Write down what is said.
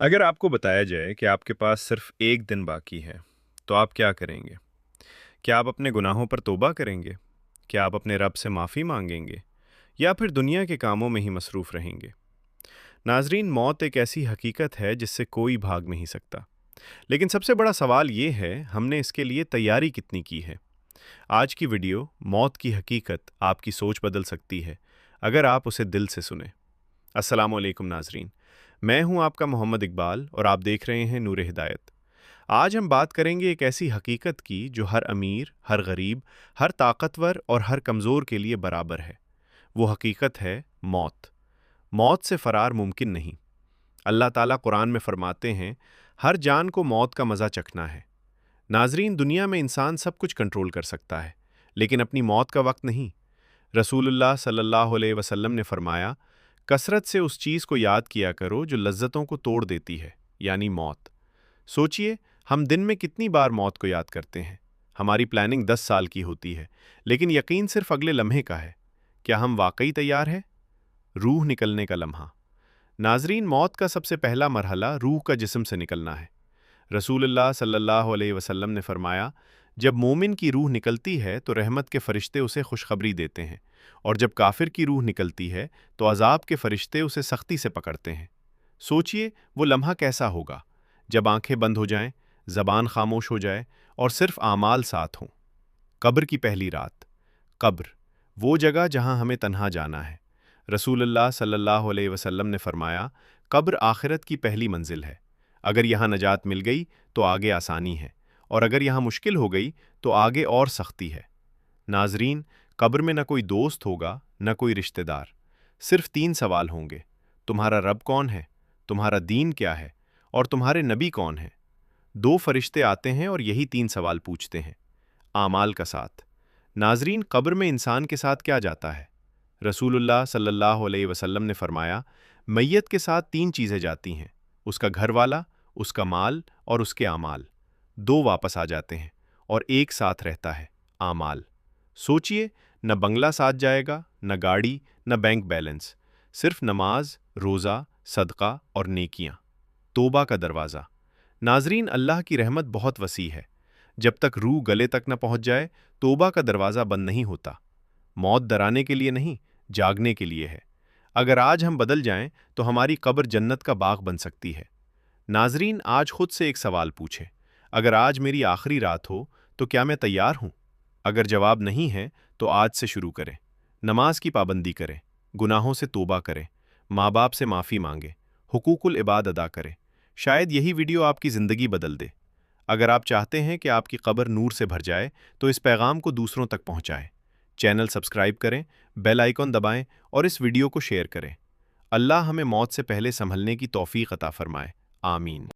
अगर आपको बताया जाए कि आपके पास सिर्फ एक दिन बाकी है, तो आप क्या करेंगे? क्या आप अपने गुनाहों पर तौबा करेंगे? क्या आप अपने रब से माफ़ी मांगेंगे? या फिर दुनिया के कामों में ही मसरूफ़ रहेंगे? नाज़रीन, मौत एक ऐसी हकीकत है जिससे कोई भाग नहीं सकता। लेकिन सबसे बड़ा सवाल ये है, हमने इसके लिए तैयारी कितनी की है? आज की वीडियो, मौत की हकीकत, आपकी सोच बदल सकती है, अगर आप उसे दिल से सुने। अस्सलाम वालेकुम नाज़रीन, मैं हूं आपका मोहम्मद इकबाल और आप देख रहे हैं नूर हिदायत। आज हम बात करेंगे एक ऐसी हकीकत की जो हर अमीर, हर गरीब, हर ताकतवर और हर कमज़ोर के लिए बराबर है। वो हकीकत है मौत। मौत से फ़रार मुमकिन नहीं। अल्लाह ताला कुरान में फ़रमाते हैं, हर जान को मौत का मज़ा चखना है। नाज़रीन, दुनिया में इंसान सब कुछ कंट्रोल कर सकता है, लेकिन अपनी मौत का वक्त नहीं। रसूलुल्लाह सल्लल्लाहु अलैहि वसल्लम ने फरमाया, कसरत से उस चीज़ को याद किया करो जो लज्जतों को तोड़ देती है, यानी मौत। सोचिए, हम दिन में कितनी बार मौत को याद करते हैं। हमारी प्लानिंग 10 साल की होती है, लेकिन यकीन सिर्फ अगले लम्हे का है। क्या हम वाकई तैयार हैं? रूह निकलने का लम्हा। नाजरीन, मौत का सबसे पहला मरहला रूह का जिस्म से निकलना है। रसूलुल्लाह सल्लल्लाहु अलैहि वसल्लम ने फरमाया, जब मोमिन की रूह निकलती है तो रहमत के फरिश्ते उसे खुशखबरी देते हैं, और जब काफिर की रूह निकलती है तो अजाब के फरिश्ते उसे सख्ती से पकड़ते हैं। सोचिए, वो लम्हा कैसा होगा जब आंखें बंद हो जाएं, जबान खामोश हो जाए और सिर्फ आमाल साथ हों। कब्र की पहली रात। कब्र, वो जगह जहां हमें तन्हा जाना है। रसूलुल्लाह सल्लल्लाहु अलैहि वसल्लम ने फरमाया, कब्र आखिरत की पहली मंजिल है। अगर यहाँ नजात मिल गई तो आगे आसानी है, और अगर यहाँ मुश्किल हो गई तो आगे और सख्ती है। नाजरीन, कब्र में न कोई दोस्त होगा, न कोई रिश्तेदार। सिर्फ 3 सवाल होंगे: तुम्हारा रब कौन है, तुम्हारा दीन क्या है, और तुम्हारे नबी कौन है। 2 फरिश्ते आते हैं और यही 3 सवाल पूछते हैं। आमाल का साथ। नाजरीन, कब्र में इंसान के साथ क्या जाता है? रसूलुल्लाह सल्लल्लाहु अलैहि वसल्लम ने फरमाया, मैयत के साथ 3 चीज़ें जाती हैं: उसका घर वाला, उसका माल और उसके आमाल। 2 वापस आ जाते हैं और एक साथ रहता है: आमाल। सोचिए, न बंगला साथ जाएगा, न गाड़ी, न बैंक बैलेंस। सिर्फ नमाज, रोज़ा, सदका और नेकियां। तौबा का दरवाज़ा। नाजरीन, अल्लाह की रहमत बहुत वसी है। जब तक रूह गले तक न पहुंच जाए, तौबा का दरवाज़ा बंद नहीं होता। मौत डराने के लिए नहीं, जागने के लिए है। अगर आज हम बदल जाएं तो हमारी कब्र जन्नत का बाग बन सकती है। नाजरीन, आज खुद से एक सवाल पूछें, अगर आज मेरी आखिरी रात हो तो क्या मैं तैयार हूं? अगर जवाब नहीं है तो आज से शुरू करें। नमाज की पाबंदी करें, गुनाहों से तौबा करें, माँ बाप से माफ़ी मांगें, हुकूकुल इबाद अदा करें। शायद यही वीडियो आपकी ज़िंदगी बदल दे। अगर आप चाहते हैं कि आपकी कब्र नूर से भर जाए तो इस पैगाम को दूसरों तक पहुंचाएं। चैनल सब्सक्राइब करें, बेल आइकॉन दबाएं और इस वीडियो को शेयर करें। अल्लाह हमें मौत से पहले संभलने की तौफीक अता फरमाए। आमीन।